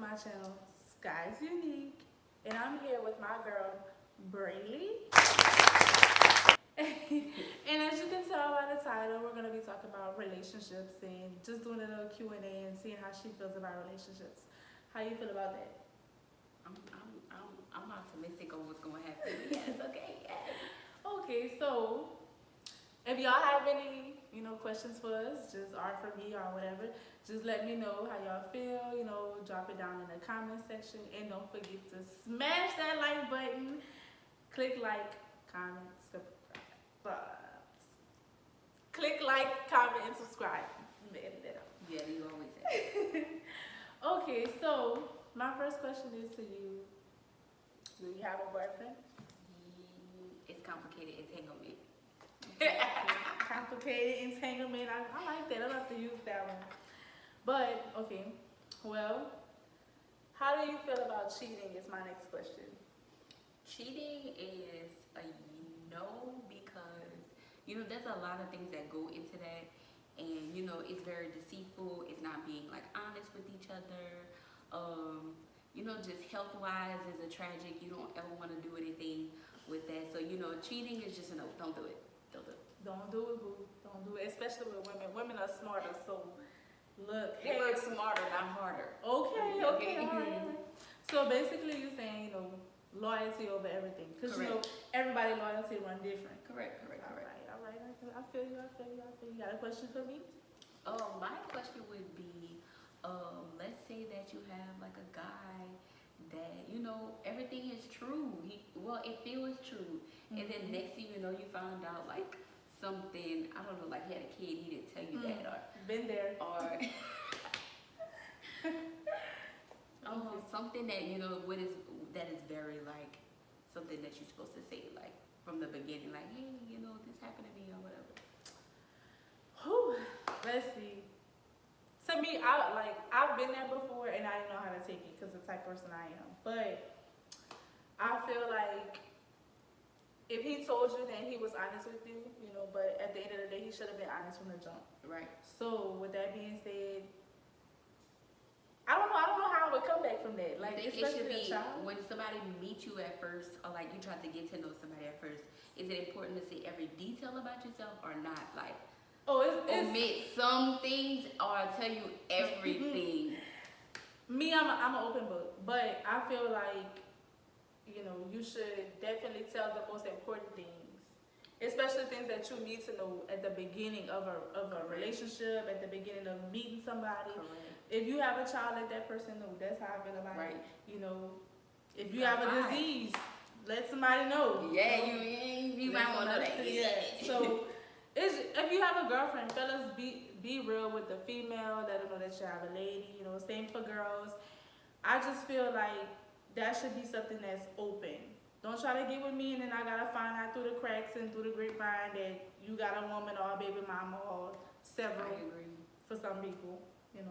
my channel, Sky's Unique, and I'm here with my girl, Braylee. And as you can tell by the title, we're going to be talking about relationships and just doing a little Q&A and seeing how she feels about relationships. How you feel about that? I'm optimistic on what's going to happen. Yes, okay, yes. Okay, so if y'all have any, questions for us, just or for me or whatever, just let me know how y'all feel, drop it down in the comment section. And don't forget to smash that like button. Click like, comment, subscribe. Click like, comment, and subscribe. Edit that out. Yeah, you always say. Okay, so my first question is to you. Do you have a boyfriend? It's complicated entanglement. Complicated entanglement. I like that. I love to use that one. But, okay. Well, how do you feel about cheating is my next question. Cheating is a no because, there's a lot of things that go into that. And, it's very deceitful. It's not being, honest with each other. Just health-wise is a tragic. You don't ever want to do anything with that. So, cheating is just a no. Don't do it. Don't do it. Don't do it, boo. Don't do it, especially with women. Women are smarter, so look. They work smarter, not harder. Okay, all right. So basically you're saying, loyalty over everything. Because, everybody loyalty run different. Correct. All right. I feel you. You got a question for me? My question would be, let's say that you have a guy that, everything is true. It feels true. Mm-hmm. And then next thing you know, you found out something, I don't know, he had a kid, he didn't tell you that, or been there. Or something that, that is very something that you're supposed to say from the beginning, hey, this happened to me or whatever. Whew. Let's see. To me, I've been there before and I didn't know how to take it because the type of person I am. But I feel like if he told you that he was honest with you, but at the end of the day, he should have been honest from the jump. Right. So with that being said, I don't know how I would come back from that. I think it should be when somebody meets you at first, or you try to get to know somebody at first. Is it important to say every detail about yourself or not? Omit some things or tell you everything. Me, I'm an open book, but I feel like you should definitely tell the most important things, especially things that you need to know at the beginning of a relationship, at the beginning of meeting somebody. Correct. If you have a child, let that person know. That's how I feel about right. it. If you have a disease, let somebody know. Yeah, you might want to know that. Yeah. So if you have a girlfriend, fellas, be real with the female. Let them know that you have a lady. Same for girls. I just feel like that should be something that's open. Don't try to get with me and then I gotta find out through the cracks and through the grapevine that you got a woman or a baby mama or several. I agree. For some people.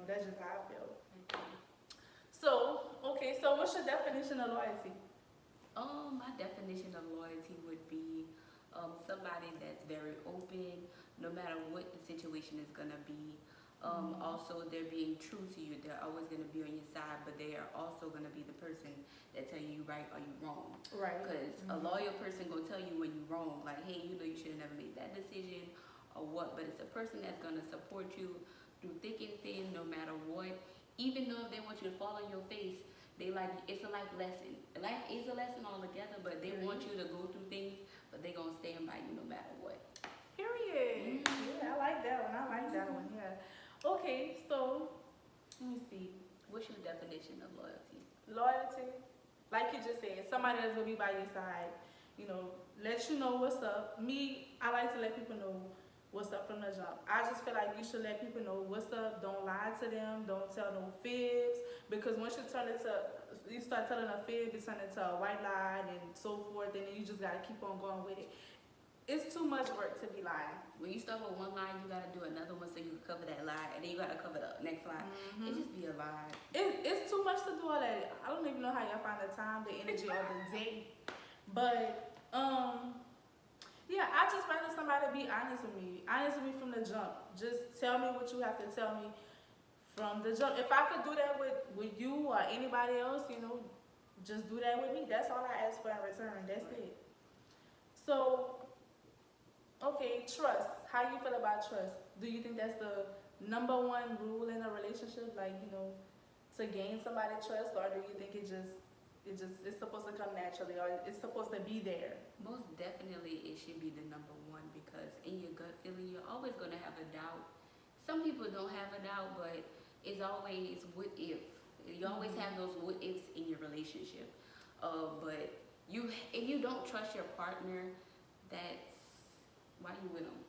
That's just how I feel. So what's your definition of loyalty? My definition of loyalty would be somebody that's very open, no matter what the situation is gonna be. Also, they're being true to you. They're always going to be on your side, but they are also going to be the person that tell you right or you wrong. Right. Because a loyal person going to tell you when you're wrong. Hey, you should have never made that decision or what. But it's a person that's going to support you through thick and thin, no matter what. Even though if they want you to fall on your face, it's a life lesson. Life is a lesson altogether, but they want you to go through things, but they're going to stand by you no matter what. Period. Yeah, I like that one. Yeah. Okay, so let me see. What's your definition of loyalty? Loyalty, like you just said, somebody that's gonna be by your side. Let you know what's up. Me, I like to let people know what's up from the jump. I just feel like you should let people know what's up. Don't lie to them. Don't tell no fibs, because once you start telling a fib, it turns into a white lie and so forth, and then you just gotta keep on going with it. It's too much work to be lying. When you start with one lie, you gotta do another one so you can cover that lie, and then you gotta cover the next lie. It just be a lie. It's too much to do all that. I don't even know how y'all find the time, the energy, or the day. But yeah, I just rather somebody be honest with me from the jump. Just tell me what you have to tell me from the jump. If I could do that with you or anybody else, just do that with me. That's all I ask for in return. That's it. So, okay, trust. How you feel about trust? Do you think that's the number one rule in a relationship? Like, to gain somebody's trust, or do you think it's supposed to come naturally, or it's supposed to be there? Most definitely, it should be the number one, because in your gut feeling, you're always going to have a doubt. Some people don't have a doubt, but it's always what if. You always have those what ifs in your relationship. But if you don't trust your partner, that's why you with them.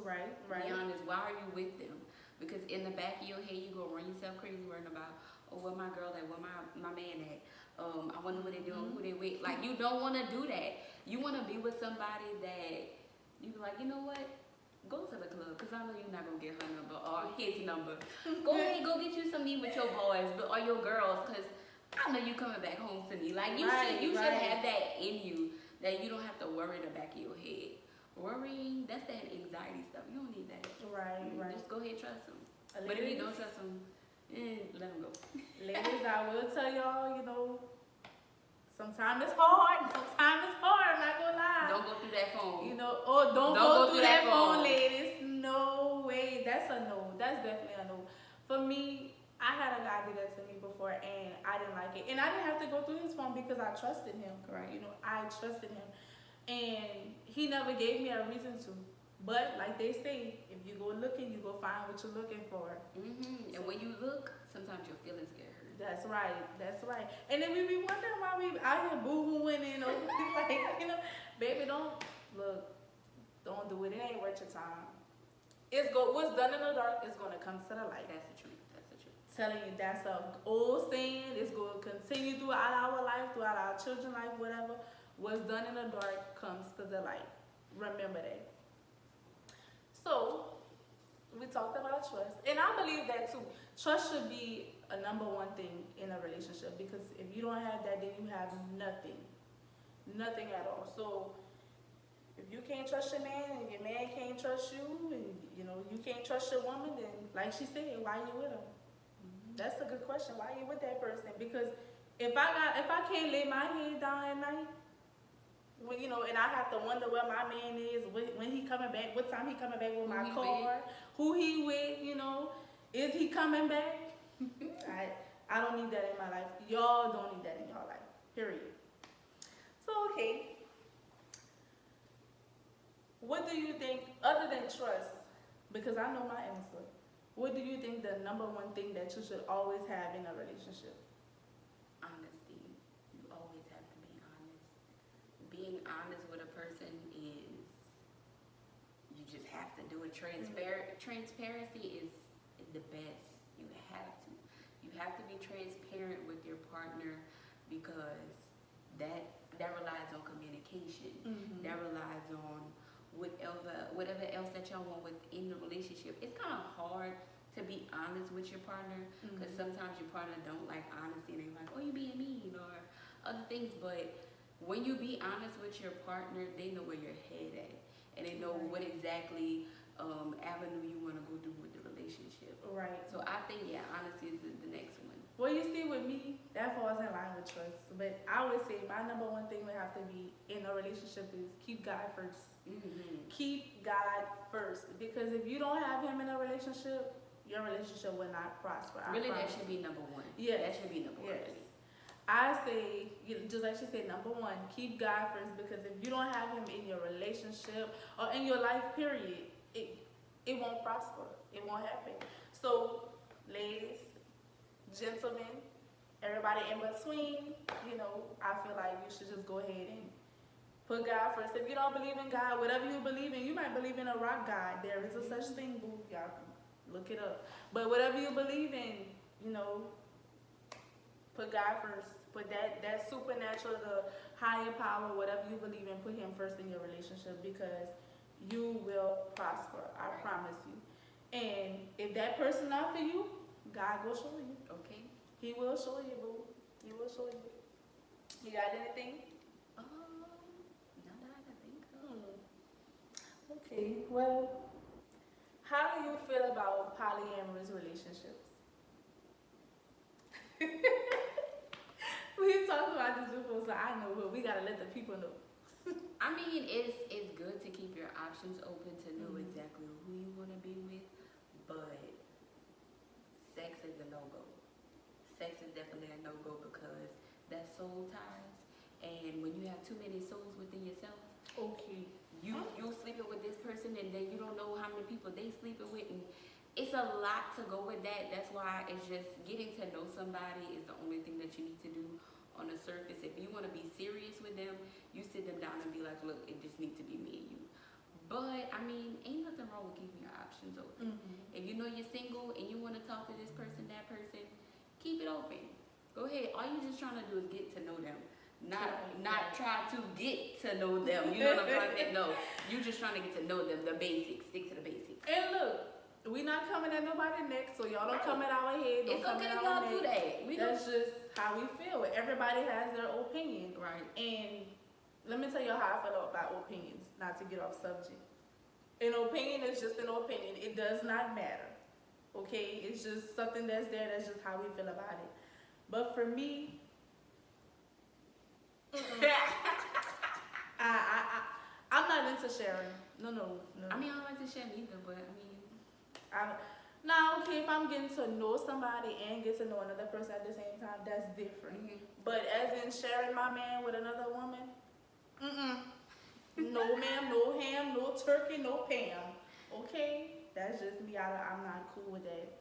Right. Be honest, why are you with them? Because in the back of your head, you go run yourself crazy worrying about, oh, where my girl at, where my man at? I wonder what they doing, who they with. Like, you don't want to do that. You want to be with somebody that you be like, you know what? Go to the club, because I know you're not going to get her number or his number. Go ahead, go get you some meat with your boys or your girls, because I know you coming back home to me. Like, you should have that in you, that you don't have to worry in the back of your head. Worrying, that's that anxiety stuff. You don't need that. Right. Just go ahead, trust them. But if you don't trust them, let them go. Ladies, I will tell y'all, sometimes it's hard. I'm not gonna lie. Don't go through that phone. Don't go through that phone, ladies. No way. That's a no. That's definitely a no. For me, I had a guy do that to me before, and I didn't like it. And I didn't have to go through his phone because I trusted him. Right. I trusted him. And he never gave me a reason to. But like they say, if you go looking, you go find what you're looking for. Mm-hmm. And when you look, sometimes your feelings get hurt. That's right. And then we be wondering why we out here boo-hooing and like, baby, don't do it. It ain't worth your time. What's done in the dark is gonna come to the light. That's the truth. Telling you, that's an old saying. It's gonna continue throughout our life, throughout our children's life, whatever. What's done in the dark comes to the light. Remember that. So, we talked about trust. And I believe that too. Trust should be a number one thing in a relationship, because if you don't have that, then you have nothing. Nothing at all. So, if you can't trust your man, and your man can't trust you, and you can't trust your woman, then like she said, why you with him? That's a good question. Why you with that person? Because if I can't lay my head down at night, and I have to wonder where my man is, when he coming back, what time he coming back with my car, who he with, is he coming back? I don't need that in my life. Y'all don't need that in your life. Period. So, okay. What do you think, other than trust, because I know my answer, what do you think the number one thing that you should always have in a relationship? Honesty. You always have to be honest. Being honest with a person is, you just have to do it. Transparency is the best. You have to be transparent with your partner, because that relies on communication. Mm-hmm. That relies on whatever else that y'all want within the relationship. It's kind of hard to be honest with your partner, because sometimes your partner don't like honesty. They're like, oh, you being mean, or other things. But when you be honest with your partner, they know where your head at, and they know what exactly avenue you want to go through with the relationship. Right. So I think, honesty is the next one. Well, you see, with me, that falls in line with trust. But I would say my number one thing would have to be in a relationship is keep God first. Mm-hmm. Keep God first. Because if you don't have him in a relationship, your relationship will not prosper. Really, that should be number one. Yes. That should be number one. Yes. I say, just like she said, number one, keep God first. Because if you don't have him in your relationship or in your life, period, it won't prosper. It won't happen. So, ladies, gentlemen, everybody in between, I feel like you should just go ahead and put God first. If you don't believe in God, whatever you believe in, you might believe in a rock God. There is a such thing, boo. Y'all look it up. But whatever you believe in, put God first. Put that supernatural, the higher power, whatever you believe in, put him first in your relationship, because you will prosper. I promise you. And if that person not for you, God will show you. Okay. He will show you, boo. He will show you. You got anything? Not that I can think of. Okay, well, how do you feel about polyamorous relationships? We talked about this before, so I know, but we gotta let the people know. I mean, it's good to keep your options open to know Mhm. exactly who you want to be with, but sex is a no-go. Sex is definitely a no-go because that's soul ties, and when you have too many souls within yourself, Okay. you're sleeping with this person, and then you don't know how many people they sleeping with, and it's a lot to go with that. That's why it's just getting to know somebody is the only thing that you need to do on the surface. If you want to be serious with them, you sit them down and be like, look, it just needs to be me and you. But I mean, ain't nothing wrong with keeping your options open. Mm-hmm. If you know you're single and you want to talk to this person, that person, keep it open. Go ahead. All you're just trying to do is get to know them. Not try to get to know them. You know what I'm trying to say? No, you're just trying to get to know them. The basics. Stick to the basics. And look, we not coming at nobody's neck, so y'all don't come at our head. Don't It's come okay at if our y'all do neck. that. That's just how we feel. Everybody has their opinion. Right. And let me tell you how I feel about opinions, not to get off subject. An opinion is just an opinion. It does not matter. Okay? It's just something that's there. That's just how we feel about it. But for me, I'm not into sharing. No. I mean, I don't like to share neither, but I mean, Now, okay, if I'm getting to know somebody and get to know another person at the same time, that's different. But as in sharing my man with another woman, no ma'am, no ham, no turkey, no Pam. Okay, that's just me. I'm not cool with that.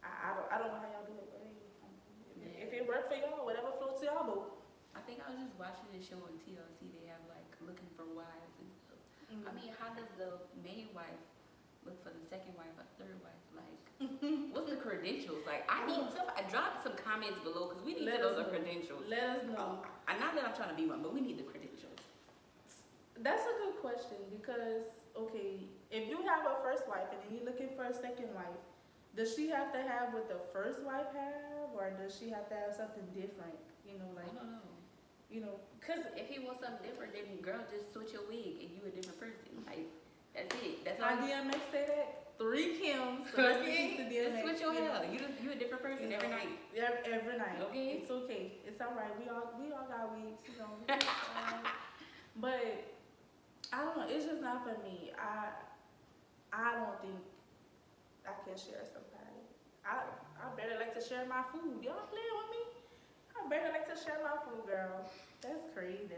I don't know how y'all do it, but hey, if it works for y'all, whatever floats y'all boat. I think I was just watching this show on TLC. They have like looking for wives and stuff. I mean, how does the main wife look for the second wife or third wife? Like, what's the credentials? Like, I need some. Drop some comments below because we need to know the credentials. Let us know. Not that I'm trying to be one, but we need the credentials. That's a good question because, okay, if you have a first wife and then you're looking for a second wife, does she have to have what the first wife have, or does she have to have something different? You know, like, I don't know. you know, because If he wants something different, then girl, just switch your wig and you a different person. Like, that's it. That's our all. DMX say that. 3 Kims. So let's get to Just DMX. switch your you know. hair. You a different person every night. Every night. Okay. It's okay. It's all right. We all got wigs, you know. But I don't know. It's just not for me. I don't think I can share somebody. I barely like to share my food. Y'all playing with me? I barely like to share my food, girl. That's crazy.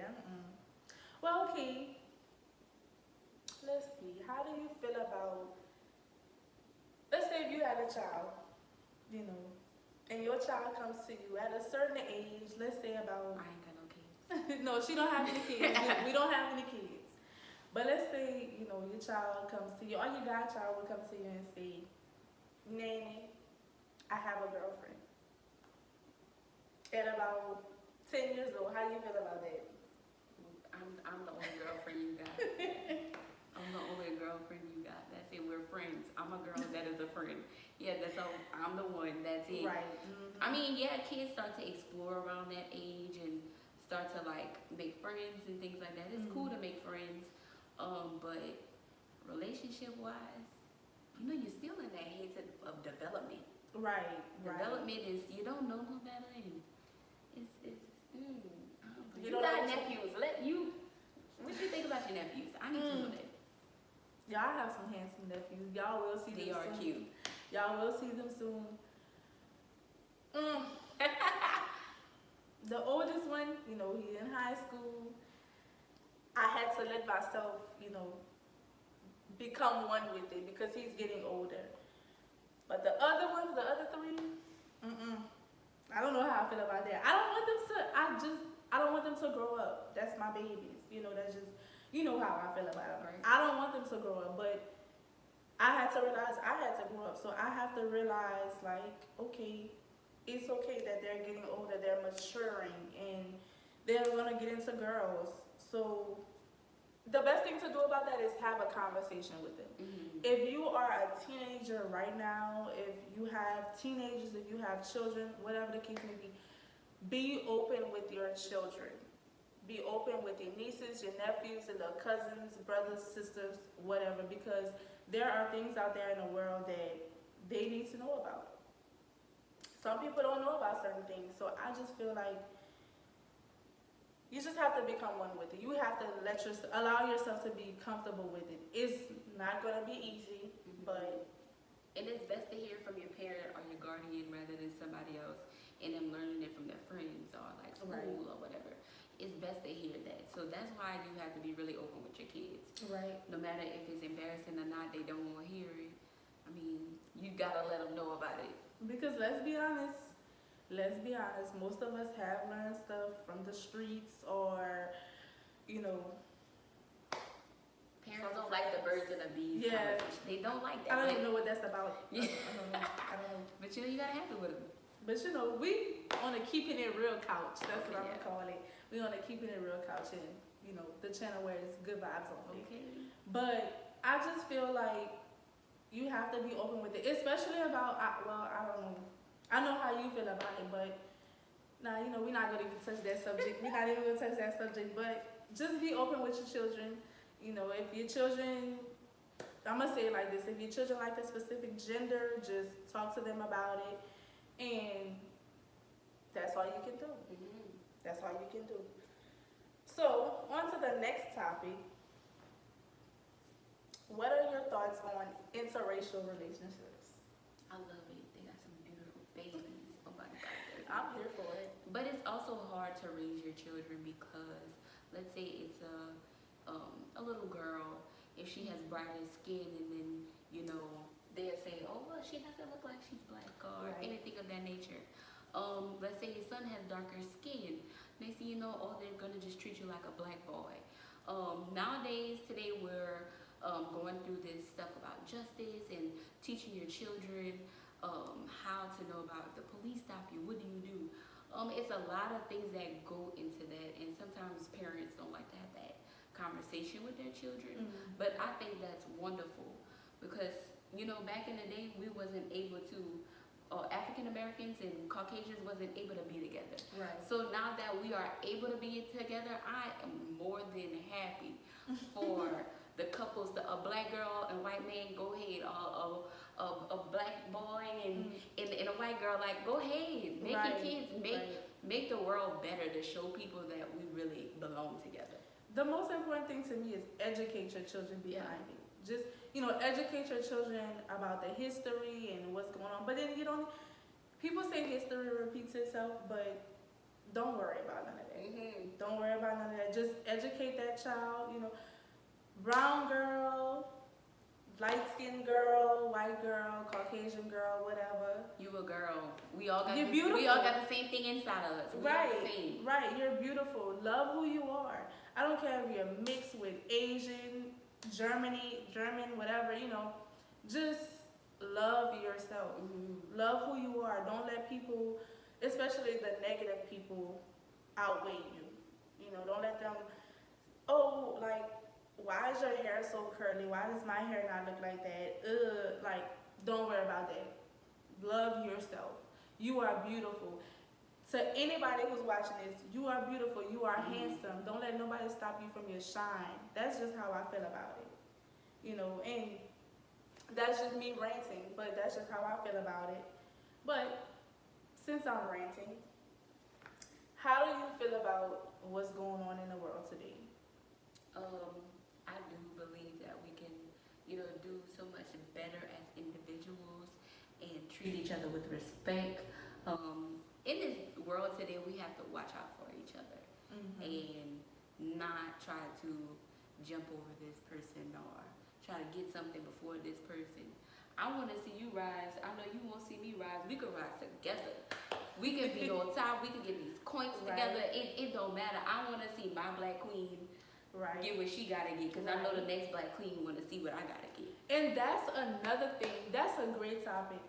Well, okay. Let's see. How do you feel about? Let's say if you had a child, you know, and your child comes to you at a certain age. Let's say about. I ain't got no kids. No, she don't have any kids. We don't have any kids. But let's say, you know, your child comes to you, or your godchild will come to you and say, Nanny, I have a girlfriend. At about 10 years old, how do you feel about that? I'm the only girlfriend you got. I'm the only girlfriend you got. That's it. We're friends. I'm a girl that is a friend. Yeah, that's all. I'm the one. That's it. Right. I mean, yeah, kids start to explore around that age and start to like make friends and things like that. It's cool to make friends, but relationship wise, you know, you're still in that haze of development. Right. Development is you don't know no better, and it's You you don't got know- nephews. What do you think about your nephews? I need to know that. Y'all have some handsome nephews. Y'all will see They them are soon. cute. Y'all will see them soon. The oldest one, you know, he's in high school. I had to let myself, you know, become one with it because he's getting older. But the other ones, the other 3, I don't know how I feel about that. I don't want them to grow up. That's my babies. You know, that's just, you know how I feel about them. Right. I don't want them to grow up, but I had to realize I had to grow up. So I have to realize, like, okay, it's okay that they're getting older, they're maturing, and they're gonna get into girls. So the best thing to do about that is have a conversation with them. If you are a teenager right now, if you have teenagers, if you have children, whatever the case may be open with your children. Be open with your nieces, your nephews, and the cousins, brothers, sisters, whatever, because there are things out there in the world that they need to know about. some people don't know about certain things. So I just feel like you just have to become one with it. You have to allow yourself to be comfortable with it. It's not gonna be easy, but and it's best to hear from your parent or your guardian rather than somebody else, and them learning it from their friends or like school or whatever. It's best to hear that. So that's why you have to be really open with your kids. Right. No matter if it's embarrassing or not, they don't want to hear it. I mean, you gotta let them know about it. Because let's be honest, most of us have learned stuff from the streets or, you know. Parents don't like the birds and the bees. Yeah. They don't like that. I don't even know what that's about. Yeah. I don't know. But you gotta have it with them. But we on a keeping it real couch. That's what I'm gonna call it. We on a keeping it real couch, and the channel where it's good vibes on it. Okay. But I just feel like you have to be open with it, especially about. I don't know. I know how you feel about it, but now we're not gonna even touch that subject. We're not even gonna touch that subject. But just be open with your children. If your children, I'm gonna say it like this: if your children like a specific gender, just talk to them about it. And that's all you can do. That's all you can do. So, on to the next topic. What are your thoughts on interracial relationships? I love it. They got some beautiful babies. Oh my God. I'm here for it. But it's also hard to raise your children because, let's say it's a little girl, if she has brighter skin and then, they'll say, oh, well, she doesn't look like she's black or anything of that nature. Let's say your son has darker skin. Next thing you know, they're going to just treat you like a black boy. Nowadays, today, we're going through this stuff about justice and teaching your children how to know about if the police stop you, what do you do? It's a lot of things that go into that, and sometimes parents don't like to have that conversation with their children. But I think that's wonderful because back in the day we wasn't able to African Americans and Caucasians wasn't able to be together. Right. So now that we are able to be together, I am more than happy for the couples, a black girl and white man, go ahead, a black boy and a white girl, like, go ahead, make your kids, make the world better to show people that we really belong together. The most important thing to me is educate your children behind it. Just, educate your children about the history and what's going on. But then people say history repeats itself, but don't worry about none of that. Don't worry about none of that. Just educate that child, brown girl, light-skinned girl, white girl, Caucasian girl, whatever. You a girl. We all got beautiful. We all got the same thing inside of us. Right. You're beautiful. Love who you are. I don't care if you're mixed with Asian, German, whatever, just love yourself. Love who you are. Don't let people, especially the negative people, outweigh you. Don't let them, why is your hair so curly? Why does my hair not look like that? Don't worry about that. Love yourself. You are beautiful. To anybody who's watching this, you are beautiful. You are handsome. Don't let nobody stop you from your shine. That's just how I feel about it. And that's just me ranting, but that's just how I feel about it. But since I'm ranting, how do you feel about what's going on in the world today? I do believe that we can, do so much better as individuals and treat each other with respect. In this world today, we have to watch out for each other and not try to jump over this person or try to get something before this person. I want to see you rise. I know you won't see me rise. We could rise together. We can be on top. We can get these coins together. It don't matter. I want to see my black queen get what she got to get because I know the next black queen want to see what I got to get. And that's another thing. That's a great topic.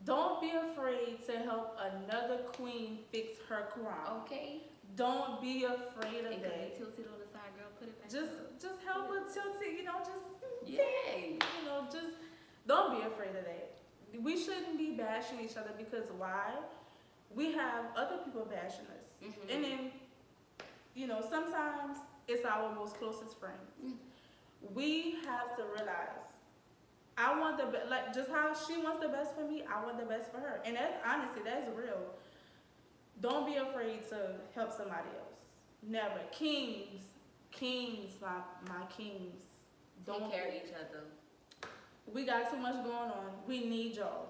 Don't be afraid to help another queen fix her crown. Okay. Don't be afraid of that. It tilted on the side, girl. Put it back. Just help her tilt it. Just don't be afraid of that. We shouldn't be bashing each other because why? We have other people bashing us, and then sometimes it's our most closest friend. We have to realize I want the best, like just how she wants the best for me, I want the best for her. And that's honestly, that's real. Don't be afraid to help somebody else. Never. Kings, my kings. Take care of each other. We got too much going on. We need y'all.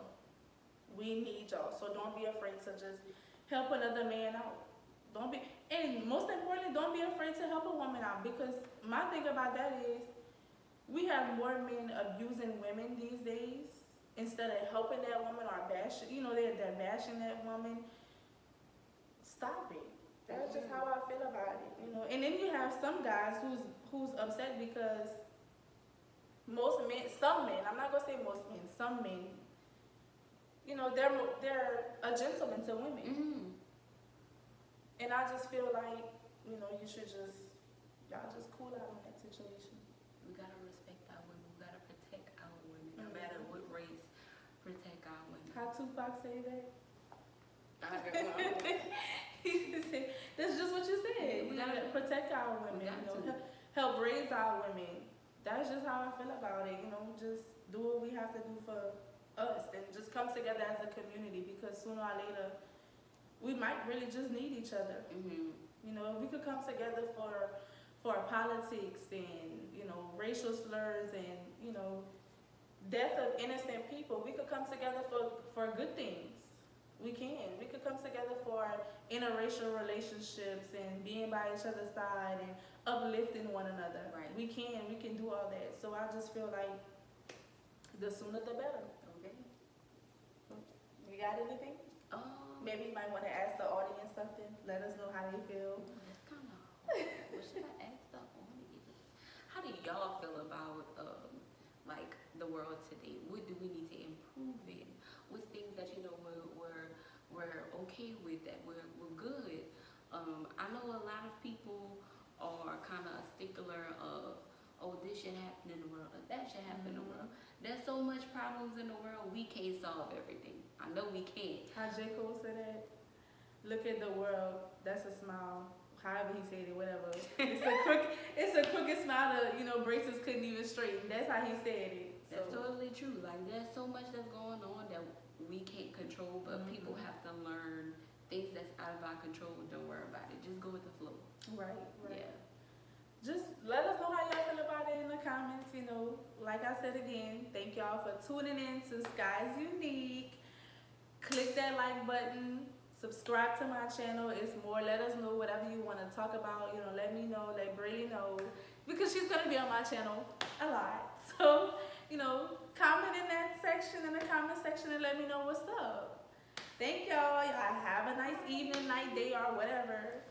So don't be afraid to just help another man out. Don't be, and most importantly, don't be afraid to help a woman out, because my thing about that is we have more men abusing women these days instead of helping that woman or bashing. They're bashing that woman. Stop it. That's just how I feel about it. And then you have some guys who's upset because some men, I'm not gonna say most men, some men, they're a gentleman to women. Mm-hmm. And I just feel like, you should y'all just cool out on that situation. We gotta respect our women. We gotta protect our women, no matter what race. Protect our women. How Tupac say that? I That's just what you said. We gotta protect our women. Help raise our women. That's just how I feel about it. Just do what we have to do for us, and just come together as a community, because sooner or later we might really just need each other. Mm-hmm. If we could come together for politics and racial slurs and death of innocent people, we could come together for good things. We could come together for interracial relationships and being by each other's side and uplifting one another. Right. We can do all that. So I just feel like the sooner the better. Okay. You got anything? Maybe you might want to ask the audience something. Let us know how they feel. That's kind of hard. What should I ask the audience? How do y'all feel about like the world today? What do we need to improve in? What's things that we're okay with, that we're good? I know a lot of people are kind of a stickler of, oh, this should happen in the world, or that should happen in the world. There's so much problems in the world, we can't solve everything. I know we can't. How J. Cole said that? Look at the world, that's a smile. However he said it, whatever. It's a crooked smile that, braces couldn't even straighten. That's how he said it. That's totally true. Like, there's so much that's going on that we can't control, but people have to learn things that's out of our control. Don't worry about it. Just go with the flow. Right. Yeah. Just let us know how y'all feel about it in the comments. Like I said again, thank y'all for tuning in to Sky's Unique. Click that like button. Subscribe to my channel. It's more. Let us know whatever you want to talk about. Let me know. Let Braylee know, because she's gonna be on my channel a lot. So, comment in that section, in the comment section, and let me know what's up. Thank y'all. Y'all have a nice evening, night, day, or whatever.